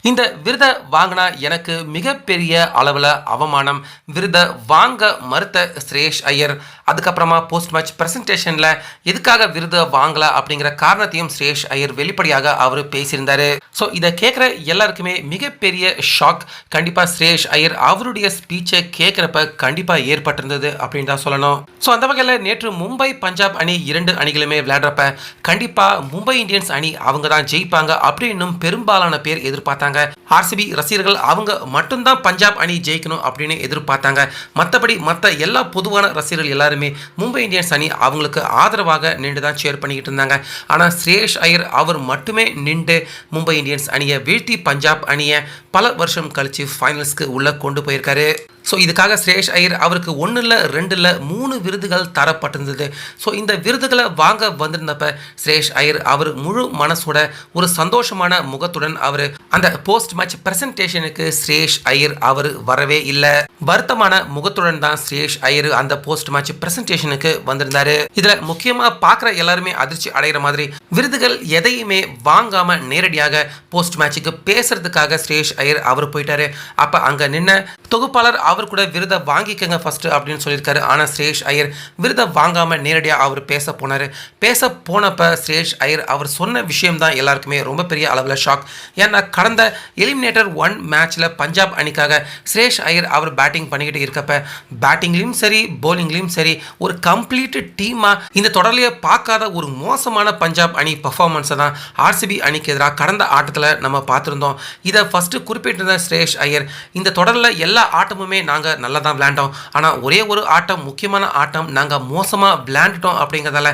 இந்த விருத வாங்கினா எனக்கு மிகப்பெரிய அளவுல அவமானம். விருத வாங்க மறுத்த ஸ்ரேஷ் ஐயர், அதுக்கப்புறமா போஸ்ட் மேட்ச் பிரசன்டேஷன்ல எதுக்காக விருத வாங்கல அப்படிங்கிற காரணத்தையும் ஸ்ரேஷ் ஐயர் வெளிப்படையாக அவர் பேசியிருந்தாரு. ஸோ இதை கேட்குற எல்லாருக்குமே மிகப்பெரிய ஷாக். கண்டிப்பா ஸ்ரேஷ் ஐயர் அவருடைய ஸ்பீச்சை கேட்குறப்ப கண்டிப்பா ஏற்பட்டிருந்தது அப்படின்னு தான் சொல்லணும். ஸோ அந்த வகையில் நேற்று மும்பை பஞ்சாப் அணி 2 அணிகளுமே விளையாடுறப்ப கண்டிப்பா மும்பை இந்தியன்ஸ் அணி அவங்க தான் ஜெயிப்பாங்க அப்படின்னு பெரும்பாலான பேர் எதிர்பார்த்தாங்க. ஆர்சிபி ரசிகர்கள் அவங்க மட்டும்தான் பஞ்சாப் அணி ஜெயிக்கணும் அப்படின்னு எதிர்பார்த்தாங்க. மற்றபடி மற்ற எல்லா பொதுவான ரசிகர்கள் எல்லாருமே மும்பை இந்தியன்ஸ் அணி அவங்களுக்கு ஆதரவாக நின்று தான் சேர் பண்ணிக்கிட்டு இருந்தாங்க. ஆனால் ஸ்ரேஷ் ஐயர் அவர் மட்டுமே நின்று மும்பை இந்தியன்ஸ் அணியை வீழ்த்தி பஞ்சாப் அணியை பல வருஷம் கழிச்சு ஃபைனல்ஸ்க்கு உள்ள கொண்டு போயிருக்காரு. ஸோ இதுக்காக ஸ்ரேஷ் ஐயர் அவருக்கு 1 இல்லை 2 இல்லை 3 விருதுகள் தரப்பட்டிருந்தது. ஸோ இந்த விருதுகளை வாங்க வந்திருந்தப்ப ஸ்ரேஷ் ஐயர் அவர் முழு மனசோட ஒரு சந்தோஷமான முகத்துடன் அவர் அந்த போஸ்ட் மேட்ச் பிரசன்டேஷனுக்கு ஸ்ரேஷ் ஐயர் அவர் வரவே இல்லை. வருத்தமான முகத்துடன் தான் ஸ்ரேஷ் ஐயர் அந்த போஸ்ட் மேட்ச் பிரசன்டேஷனுக்கு வந்திருந்தாரு. இதுல முக்கியமா பார்க்குற எல்லாருமே அதிர்ச்சி அடைகிற மாதிரி விருதுகள் எதையுமே வாங்காம நேரடியாக போஸ்ட் மேட்சுக்கு பேசுறதுக்காக ஸ்ரேஷ் ஐயர் அவர் போயிட்டாரு. அப்ப அங்க நின்ன தொகுப்பாளர் அவர் கூட விருதை வாங்கிக்கங்க ஃபர்ஸ்ட் அப்படின்னு சொல்லியிருக்காரு. ஆனால் ஸ்ரேஷ் ஐயர் விருதை வாங்காமல் நேரடியாக அவர் பேச போனார். பேச போனப்ப ஸ்ரேஷ் ஐயர் அவர் சொன்ன விஷயம் தான் எல்லாருக்குமே ரொம்ப பெரிய அளவில் ஷாக். ஏன்னா கடந்த எலிமினேட்டர் 1 மேட்ச்சில் பஞ்சாப் அணிக்காக ஸ்ரேஷ் ஐயர் அவர் பேட்டிங் பண்ணிக்கிட்டு இருக்கப்ப பேட்டிங்லேயும் சரி பவுலிங்லேயும் சரி ஒரு கம்ப்ளீட் டீமாக இந்த தொடர்லையே பார்க்காத ஒரு மோசமான பஞ்சாப் அணி பர்ஃபார்மன்ஸை தான் ஆர்சிபி அணிக்கு எதிராக கடந்த ஆட்டத்தில் நம்ம பார்த்துருந்தோம். இதை ஃபஸ்ட்டு குறிப்பிட்டிருந்த ஸ்ரேஷ் ஐயர், இந்த தொடரில் எல்லா ஆட்டமுமே நாங்கள் நல்லா தான் விளையாண்டோம், ஆனால் ஒரே ஒரு ஆட்டம் முக்கியமான ஆட்டம் நாங்கள் மோசமாக விளையாண்டுட்டோம் அப்படிங்கிறதால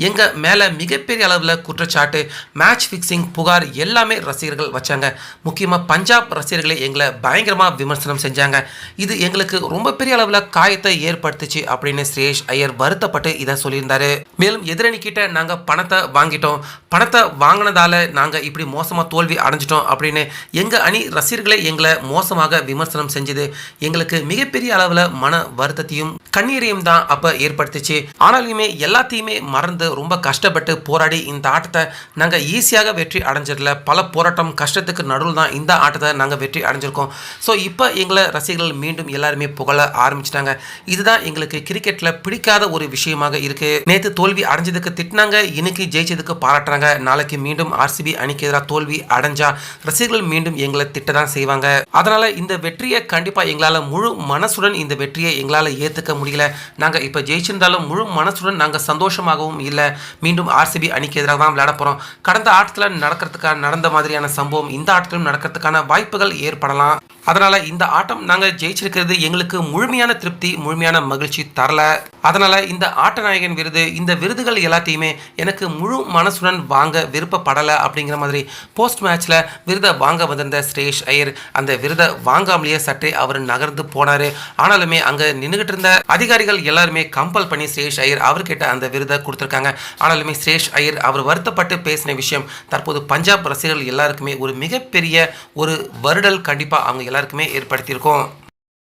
எங்கள் மேலே மிகப்பெரிய அளவில் குற்றச்சாட்டு, மேட்ச் ஃபிக்ஸிங் புகார் எல்லாமே ரசிகர்கள் வச்சாங்க. முக்கியமாக பஞ்சாப் ரசிகர்களை எங்களை பயங்கரமாக விமர்சனம் செஞ்சாங்க. இது எங்களுக்கு ரொம்ப பெரிய அளவில் காயத்தை ஏற்படுத்துச்சு அப்படின்னு ஸ்ரேஷ் ஐயர் வருத்தப்பட்டு இதை சொல்லியிருந்தாரு. மேலும் எதிரணிக்கிட்ட நாங்கள் பணத்தை வாங்கிட்டோம், பணத்தை வாங்கினதால நாங்கள் இப்படி மோசமாக தோல்வி அடைஞ்சிட்டோம் அப்படின்னு எங்கள் அணி ரசிகர்களை எங்களை மோசமாக விமர்சனம் செஞ்சது எங்களுக்கு மிகப்பெரிய அளவில் மன வருத்தத்தையும் கண்ணீரையும் தான் அப்போ ஏற்படுத்துச்சு. ஆனாலுமே எல்லாத்தையுமே மறந்து ரொம்ப கஷ்டப்பட்டு போராடி இந்த ஆட்டத்தை நாங்கள் ஈஸியாக வெற்றி அடைஞ்சிடல. பல போராட்டம் கஷ்டத்துக்கு நடுவில் தான் இந்த ஆட்டத்தை நாங்கள் வெற்றி அடைஞ்சிருக்கோம். ஸோ இப்போ எங்களை ரசிகர்கள் மீண்டும் எல்லாருமே புகழ ஆரம்பிச்சிட்டாங்க. இதுதான் எங்களுக்கு கிரிக்கெட்டில் பிடிக்காத ஒரு விஷயமாக இருக்கு. நேற்று தோல்வி அடைஞ்சதுக்கு திட்டினாங்க, இன்னைக்கு ஜெயிச்சதுக்கு பாராட்டுறாங்க. நாளைக்கு மீண்டும் ஆர்சிபி அணிக்கு எதிராக தோல்வி அடைஞ்சா ரசிகர்கள் மீண்டும் எங்களை திட்ட தான் செய்வாங்க. அதனால இந்த வெற்றியை கண்டிப்பாக எங்களால் முழு மனசுடன் இந்த வெற்றியை எங்களால் ஏற்றுக்க முடியல. நாங்கள் இப்போ ஜெயிச்சிருந்தாலும் முழு மனசுடன் நாங்கள் சந்தோஷமாகவும் இல்லை. மீண்டும் ஆர்சிபி அணிக்கு எதிராக தான் விளையாட போகிறோம். கடந்த ஆட்டத்தில் நடந்த மாதிரியான சம்பவம் இந்த ஆட்டத்திலும் நடக்கிறதுக்கான வாய்ப்புகள் ஏற்படலாம். அதனால இந்த ஆட்டம் நாங்கள் ஜெயிச்சிருக்கிறது எங்களுக்கு முழுமையான திருப்தி, முழுமையான மகிழ்ச்சி தரல. அதனால இந்த ஆட்ட நாயகன் விருது, இந்த விருதுகள் எல்லாத்தையுமே எனக்கு முழு மனசுடன் வாங்க விருப்பப்படலை அப்படிங்கிற மாதிரி போஸ்ட் மேட்ச்ல விருதை வாங்க வந்திருந்த ஸ்ரேஷ் ஐயர் அந்த விருதை வாங்காமலேயே சற்றே அவர் நகர்ந்து போனாரு. ஆனாலுமே அங்க நின்றுகிட்டு இருந்த அதிகாரிகள் எல்லாருமே கம்பல் பண்ணி ஸ்ரேஷ் ஐயர் அவர்கிட்ட அந்த விருதை கொடுத்துருக்காங்க. ஆனாலுமே ஸ்ரேஷ் ஐயர் அவர் வருத்தப்பட்டு பேசின விஷயம் தற்போது பஞ்சாப் ரசிகர்கள் எல்லாருக்குமே ஒரு மிகப்பெரிய ஒரு வருடல் கண்டிப்பா அவங்க எல்லாருக்குமே ஏற்படுத்தியிருக்கோம்.